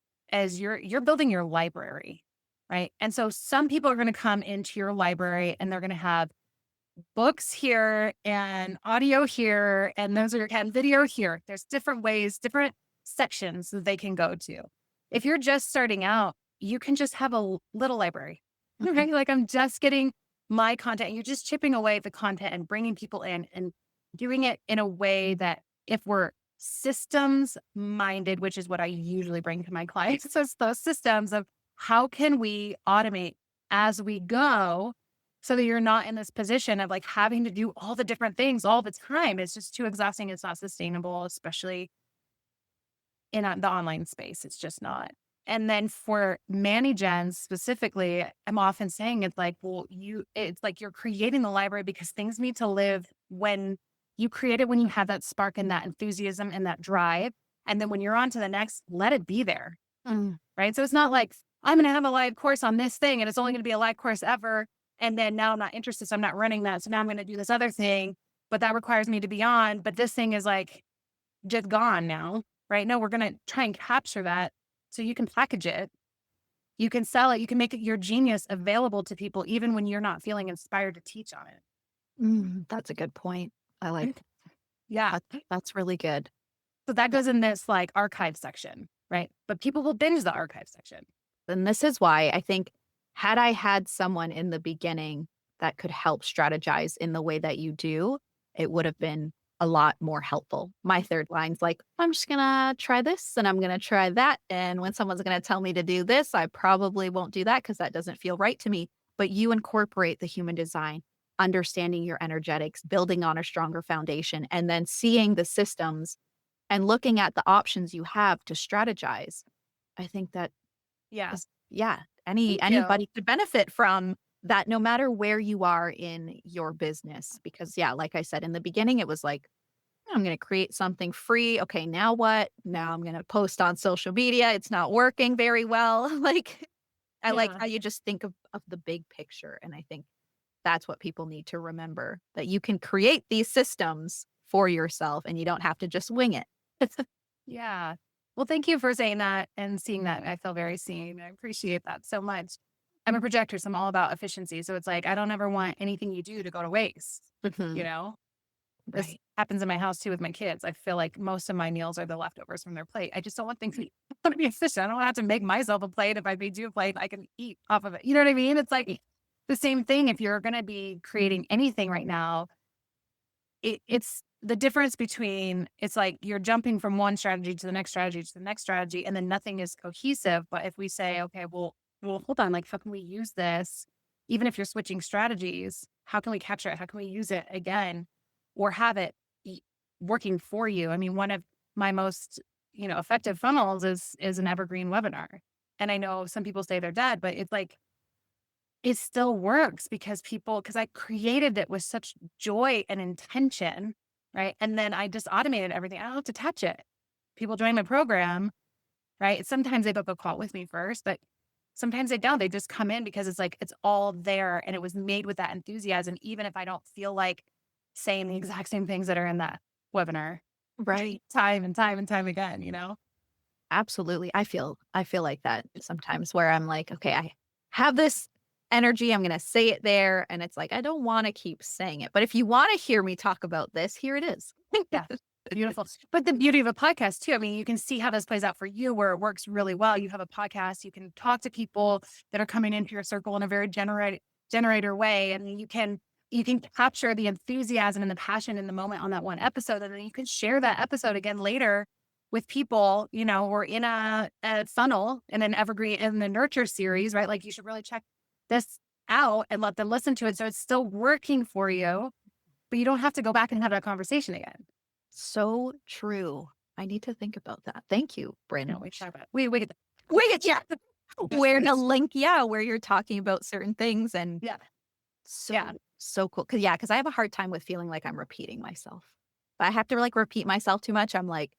you're building your library, right? And so some people are going to come into your library and they're going to have books here and audio here, and those are and video here. There's different ways, different sections that they can go to. If you're just starting out, you can just have a little library, Mhm. right? Like I'm just getting my content. You're just chipping away at the content and bringing people in and doing it in a way that if we're systems minded, which is what I usually bring to my clients, so it's those systems of how can we automate as we go so that you're not in this position of like having to do all the different things all the time. It's just too exhausting. It's not sustainable, especially in the online space. It's just not. And then for ManiGens specifically, I'm often saying it's like, well, it's like you're creating the library because things need to live when you create it, when you have that spark and that enthusiasm and that drive. And then when you're on to the next, let it be there. Mm. Right. So it's not like I'm going to have a live course on this thing and it's only going to be a live course ever. And then now I'm not interested. So I'm not running that. So now I'm going to do this other thing, but that requires me to be on. But this thing is like, just gone now, right? No, we're going to try and capture that so you can package it. You can sell it. You can make it your genius available to people even when you're not feeling inspired to teach on it. That's a good point. I like Yeah. that. That's really good. So that goes in this like archive section, right? But people will binge the archive section. And this is why I think had I had someone in the beginning that could help strategize in the way that you do, it would have been a lot more helpful. My third line's like, I'm just going to try this and I'm going to try that. And when someone's going to tell me to do this, I probably won't do that because that doesn't feel right to me. But you incorporate the human design, understanding your energetics, building on a stronger foundation, and then seeing the systems and looking at the options you have to strategize. I think that Yeah. is yeah, Thank you. anybody could benefit from that no matter where you are in your business because yeah, like I said in the beginning, it was like, I'm gonna create something free. Okay, now what? Now I'm gonna post on social media. It's not working very well. Like, I like Yeah. how you just think of the big picture, and I think that's what people need to remember, that you can create these systems for yourself and you don't have to just wing it. Yeah. Well, thank you for saying that and seeing that. I feel very seen. I appreciate that so much. I'm a projector, so I'm all about efficiency. So it's like, I don't ever want anything you do to go to waste, you Mhm. know? This Right. happens in my house too with my kids. I feel like most of my meals are the leftovers from their plate. I just don't want things to be, I want to be efficient. I don't have to make myself a plate. If I made you a plate, I can eat off of it. You know what I mean? It's like the same thing. If you're going to be creating anything right now, it's the difference between it's like you're jumping from one strategy to the next strategy to the next strategy, and then nothing is cohesive. But if we say, okay, well, hold on, like how can we use this? Even if you're switching strategies, how can we capture it? How can we use it again, or have it y- working for you? I mean, one of my most effective funnels is an evergreen webinar, and I know some people say they're dead, but it's like it still works because I created it with such joy and intention, right? And then I just automated everything. I don't have to touch it. People join my program, right? Sometimes they book a call with me first, but sometimes they don't. They just come in because it's like it's all there and it was made with that enthusiasm, even if I don't feel like saying the exact same things that are in that webinar Right. time and time and time again, you know? Absolutely. I feel like that sometimes where I'm like, okay, I have this energy, I'm going to say it there and it's like I don't want to keep saying it. But if you want to hear me talk about this, here it is. Yeah. Beautiful. But the beauty of a podcast too, I mean, you can see how this plays out for you where it works really well. You have a podcast, you can talk to people that are coming into your circle in a very generator way. And you can capture the enthusiasm and the passion in the moment on that one episode. And then you can share that episode again later with people, or in a funnel in an evergreen in the nurture series, right? Like you should really check this out and let them listen to it. So it's still working for you, but you don't have to go back and have that conversation again. So true. I need to think about that. Thank you, Bryn. We talk about we get yeah. Where to link, yeah, where you're talking about certain things and Yeah. Yeah. so cool. Cause yeah, cause I have a hard time with feeling like I'm repeating myself. If I have to like repeat myself too much, I'm like,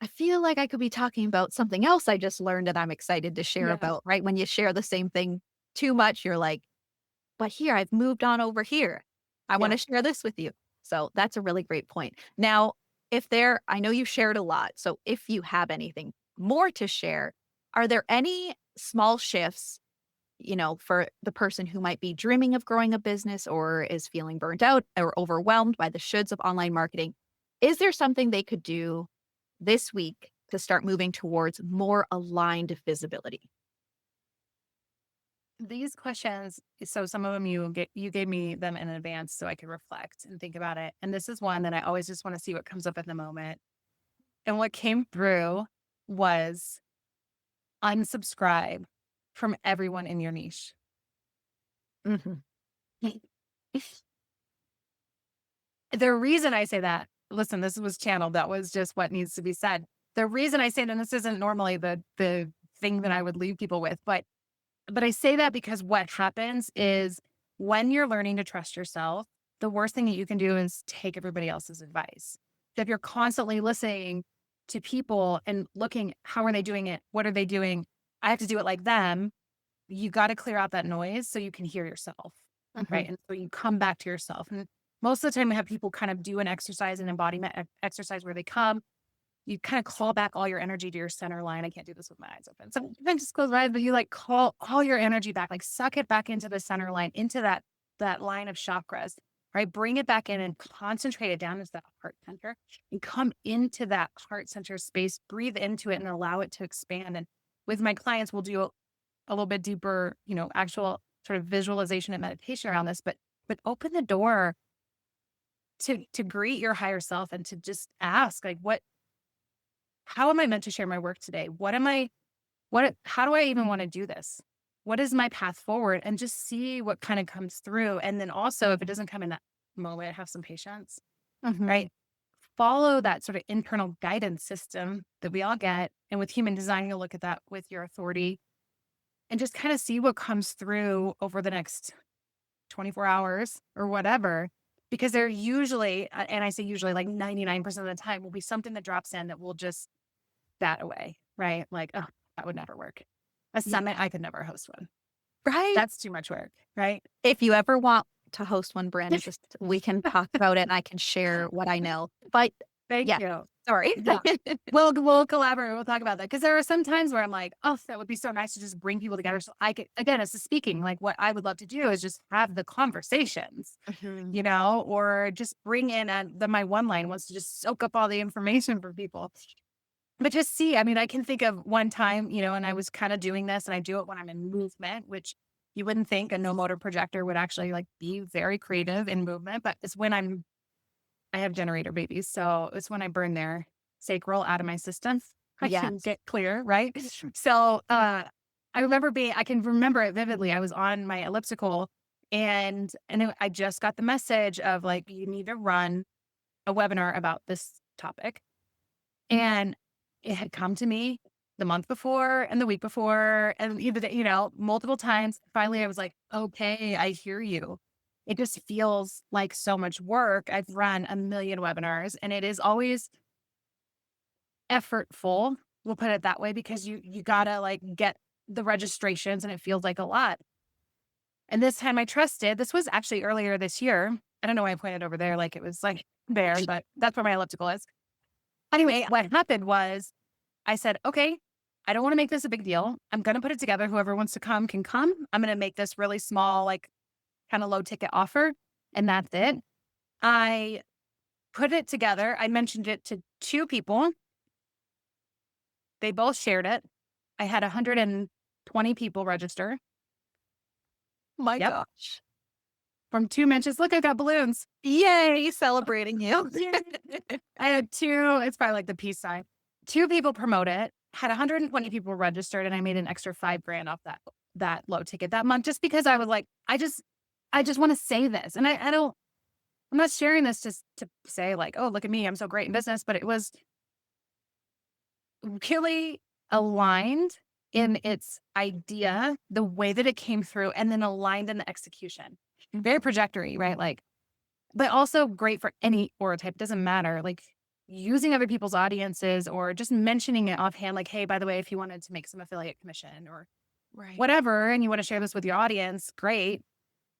I feel like I could be talking about something else I just learned that I'm excited to share Yeah. about, right? When you share the same thing too much, you're like, but here, I've moved on over here. I want Yeah. to share this with you. So that's a really great point. Now, I know you shared a lot. So if you have anything more to share, are there any small shifts, for the person who might be dreaming of growing a business or is feeling burnt out or overwhelmed by the shoulds of online marketing? Is there something they could do this week to start moving towards more aligned visibility? these questions, so some of them you gave me them in advance so I could reflect and think about it. And this is one that I always just want to see what comes up in the moment. And what came through was unsubscribe from everyone in your niche. Mhm. The reason I say that, listen, this was channeled. That was just what needs to be said. The reason I say that, and this isn't normally the thing that I would leave people with, but I say that because what happens is when you're learning to trust yourself, the worst thing that you can do is take everybody else's advice. So if you're constantly listening to people and looking, how are they doing it? What are they doing? I have to do it like them. You got to clear out that noise so you can hear yourself. Right. Mhm. And so you come back to yourself. And most of the time, we have people kind of do an exercise, an embodiment exercise where they come, you kind of call back all your energy to your center line. I can't do this with my eyes open. So even just close my eyes, but you like call all your energy back, like suck it back into the center line, into that line of chakras, right? Bring it back in and concentrate it down into that heart center and come into that heart center space, breathe into it and allow it to expand. And with my clients, we'll do a little bit deeper, actual sort of visualization and meditation around this, but open the door to greet your higher self and to just ask like how am I meant to share my work today? How do I even want to do this? What is my path forward? And just see what kind of comes through. And then also, if it doesn't come in that moment, have some patience, Mhm. right? Follow that sort of internal guidance system that we all get. And with human design, you'll look at that with your authority and just kind of see what comes through over the next 24 hours or whatever. Because they're usually, and I say usually like 99% of the time, will be something that drops in that will just that away, right? Like, oh, that would never work. A Yeah. summit, I could never host one. Right? That's too much work, right? If you ever want to host one, Bryn, just we can talk about it and I can share what I know. But Thank yeah, you. sorry. Yeah. We'll collaborate. We'll talk about that. Cause there are some times where I'm like, oh, that would be so nice to just bring people together. So I could, again, it's the speaking, like what I would love to do is just have the conversations, Mhm. or just bring in my one line wants to just soak up all the information for people. But just see, I mean, I can think of one time, and I was kind of doing this and I do it when I'm in movement, which you wouldn't think a no motor projector would actually like be very creative in movement, but it's when I have generator babies. So it's when I burn their sacral out of my system. I can Yes. get clear, right? So I can remember it vividly. I was on my elliptical I just got the message of like, you need to run a webinar about this topic. And it had come to me the month before and the week before and even, multiple times. Finally, I was like, okay, I hear you. It just feels like so much work. I've run a million webinars and it is always effortful. We'll put it that way because you gotta like get the registrations and it feels like a lot. And this time I trusted. This was actually earlier this year. I don't know why I pointed over there like it was like there, but that's where my elliptical is. Anyway, what happened was I said, okay, I don't want to make this a big deal. I'm going to put it together. Whoever wants to come can come. I'm going to make this really small, like kind of low ticket offer. And that's it. I put it together. I mentioned it to two people. They both shared it. I had 120 people register. My Yep. gosh. From two mentions. Look, I got balloons. Yay, celebrating you. I had two. It's probably like the peace sign. Two people promote it. Had 120 people registered, and I made an extra $5,000 off that low ticket that month, just because I was like, I just want to say this, and I don't. I'm not sharing this just to say like, oh, look at me, I'm so great in business, but it was really aligned in its idea, the way that it came through, and then aligned in the execution. Very projectory, right? Like but also great for any aura type, doesn't matter, like, using other people's audiences or just mentioning it offhand, like, "Hey, by the way, if you wanted to make some affiliate commission or Right. whatever, and you wanna share this with your audience, great."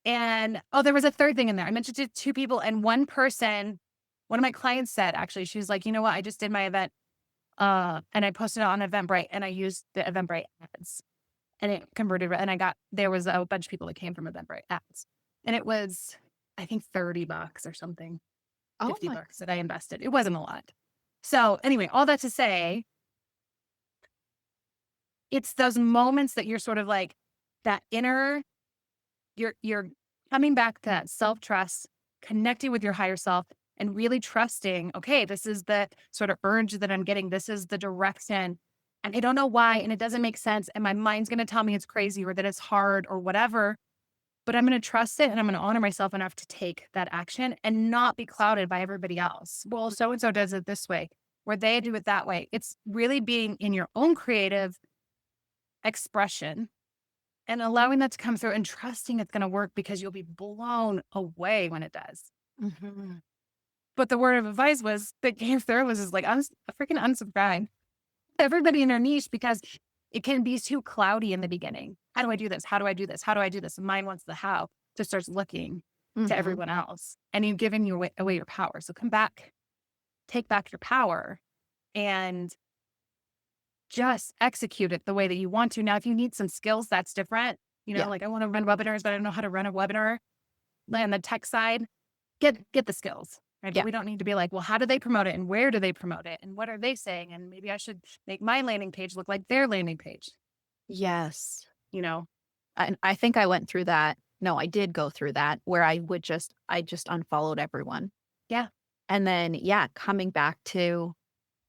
And, oh, there was a third thing in there. I mentioned it to two people, and one of my clients said, actually, she was like, "You know what? I just did my event, and I posted it on Eventbrite, and I used the Eventbrite ads, and it converted, and there was a bunch of people that came from Eventbrite ads, and it was, I think, $30 or something." Oh 50 my. bucks that I invested. It wasn't a lot. So anyway, all that to say, it's those moments that you're sort of like, that inner, you're coming back to that self-trust, connecting with your higher self and really trusting, okay, this is the sort of urge that I'm getting. This is the direction. And I don't know why. And it doesn't make sense. And my mind's going to tell me it's crazy or that it's hard or whatever. But I'm going to trust it and I'm going to honor myself enough to take that action and not be clouded by everybody else. Well, so and so does it this way, where they do it that way. It's really being in your own creative expression and allowing that to come through and trusting it's going to work because you'll be blown away when it does. Mhm. But the word of advice was that came through was just like, freaking unsubscribe everybody in their niche because it can be too cloudy in the beginning. How do I do this? How do I do this? How do I do this? And mine wants the how to starts looking to Mhm. everyone else and you've given away your power. So come back, take back your power and just execute it the way that you want to. Now, if you need some skills, that's different. Yeah. Like I want to run webinars, but I don't know how to run a webinar. On the tech side, get the skills, right? But Yeah. we don't need to be like, well, how do they promote it and where do they promote it and what are they saying? And maybe I should make my landing page look like their landing page, Yes. you know? And I think I went through that. No, I did go through that where I just unfollowed everyone. Yeah. And then, yeah, coming back to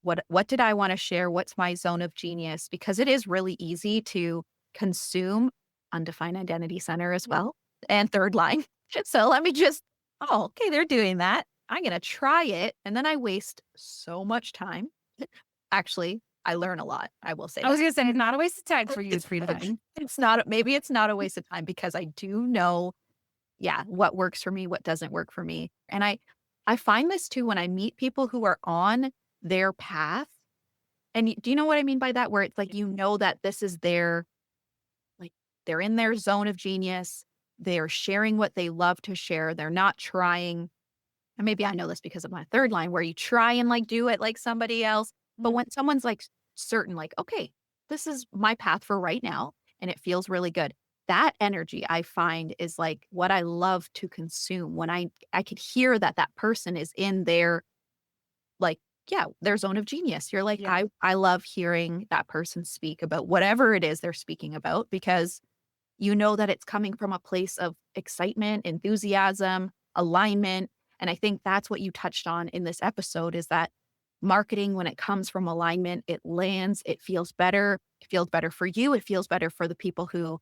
what did I want to share? What's my zone of genius? Because it is really easy to consume undefined identity center as well and third line. So let me just, oh, okay, they're doing that. I'm going to try it. And then I waste so much time. Actually, I learn a lot. I will say I was that. gonna say it's not a waste of time for you, it's It's free time. it's not, maybe it's not a waste of time because I do know, yeah, what works for me, what doesn't work for me. And I find this too when I meet people who are on their path. And do you know what I mean by that? Where it's like, that this is their, like, they're in their zone of genius. They're sharing what they love to share. They're not trying. And maybe I know this because of my third line where you try and like do it like somebody else. But Mhm. when someone's like certain, like, okay, this is my path for right now, and it feels really good. That energy I find is like what I love to consume when I could hear that that person is in their, like, yeah, their zone of genius. You're like, Yeah. I love hearing that person speak about whatever it is they're speaking about because you know that it's coming from a place of excitement, enthusiasm, alignment. And I think that's what you touched on in this episode is that marketing, when it comes from alignment, it lands, it feels better. It feels better for you. It feels better for the people who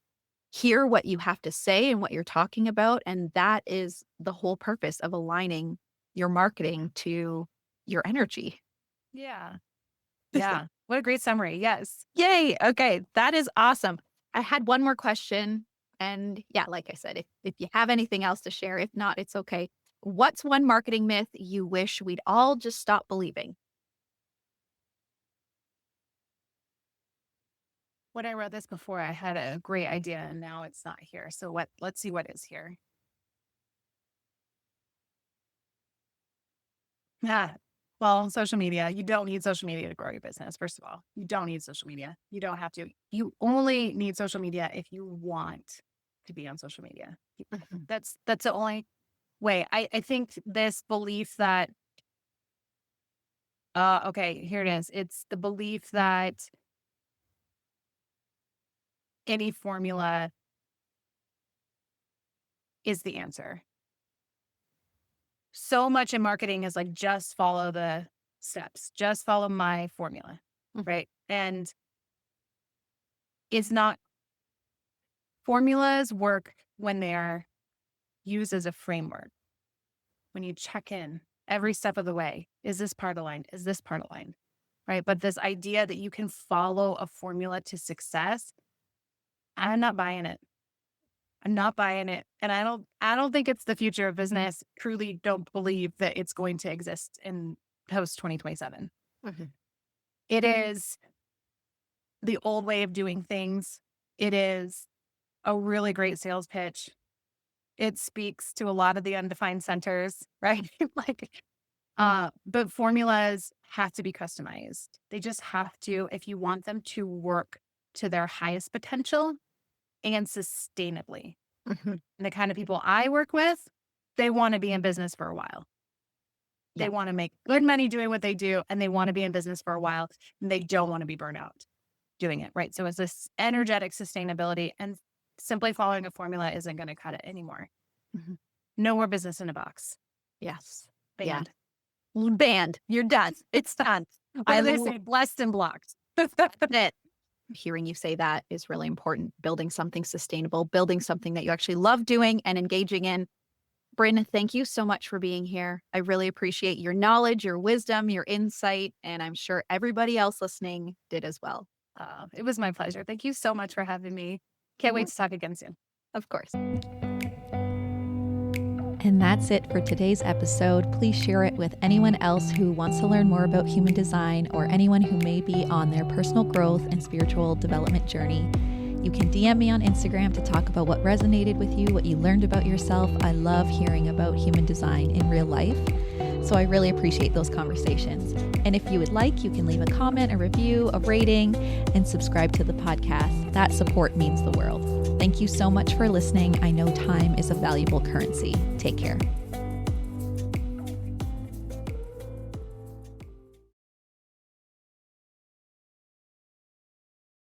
hear what you have to say and what you're talking about. And that is the whole purpose of aligning your marketing to your energy. Yeah. Yeah. What a great summary. Yes. Yay. Okay. That is awesome. I had one more question. And yeah, like I said, if you have anything else to share, if not, it's okay. What's one marketing myth you wish we'd all just stop believing? When I wrote this before, I had a great idea and now it's not here. So let's see what is here. Yeah. Well, social media, you don't need social media to grow your business. First of all, you don't need social media. You don't have to. You only need social media if you want to be on social media. Mhm. That's the only way. I think this belief that okay, here it is. It's the belief that any formula is the answer. So much in marketing is like just follow the steps, just follow my formula, Mhm. right? And it's not. Formulas work when they're used as a framework. When you check in every step of the way, is this part aligned? Is this part aligned? Right. But this idea that you can follow a formula to success, I'm not buying it. I'm not buying it. And I don't think it's the future of business. Truly don't believe that it's going to exist in post 2027. Mhm. It is the old way of doing things. It is a really great sales pitch. It speaks to a lot of the undefined centers, right? Like, but formulas have to be customized. They just have to, if you want them to work to their highest potential and sustainably. Mhm. And the kind of people I work with, they want to be in business for a while. They Yeah. want to make good money doing what they do, and they want to be in business for a while, and they don't want to be burnt out doing it, right? So it's this energetic sustainability. And simply following a formula isn't going to cut it anymore. Mhm. No more business in a box. Yes. Yeah. Banned. Banned. You're done. It's done. What I do they love say? Blessed and blocked. it. Hearing you say that is really important. Building something sustainable, building something that you actually love doing and engaging in. Bryn, thank you so much for being here. I really appreciate your knowledge, your wisdom, your insight, and I'm sure everybody else listening did as well. It was my pleasure. Thank you so much for having me. Can't wait to talk again soon. Of course. And that's it for today's episode. Please share it with anyone else who wants to learn more about human design or anyone who may be on their personal growth and spiritual development journey. You can DM me on Instagram to talk about what resonated with you, what you learned about yourself. I love hearing about human design in real life. So I really appreciate those conversations. And if you would like, you can leave a comment, a review, a rating, and subscribe to the podcast. That support means the world. Thank you so much for listening. I know time is a valuable currency. Take care.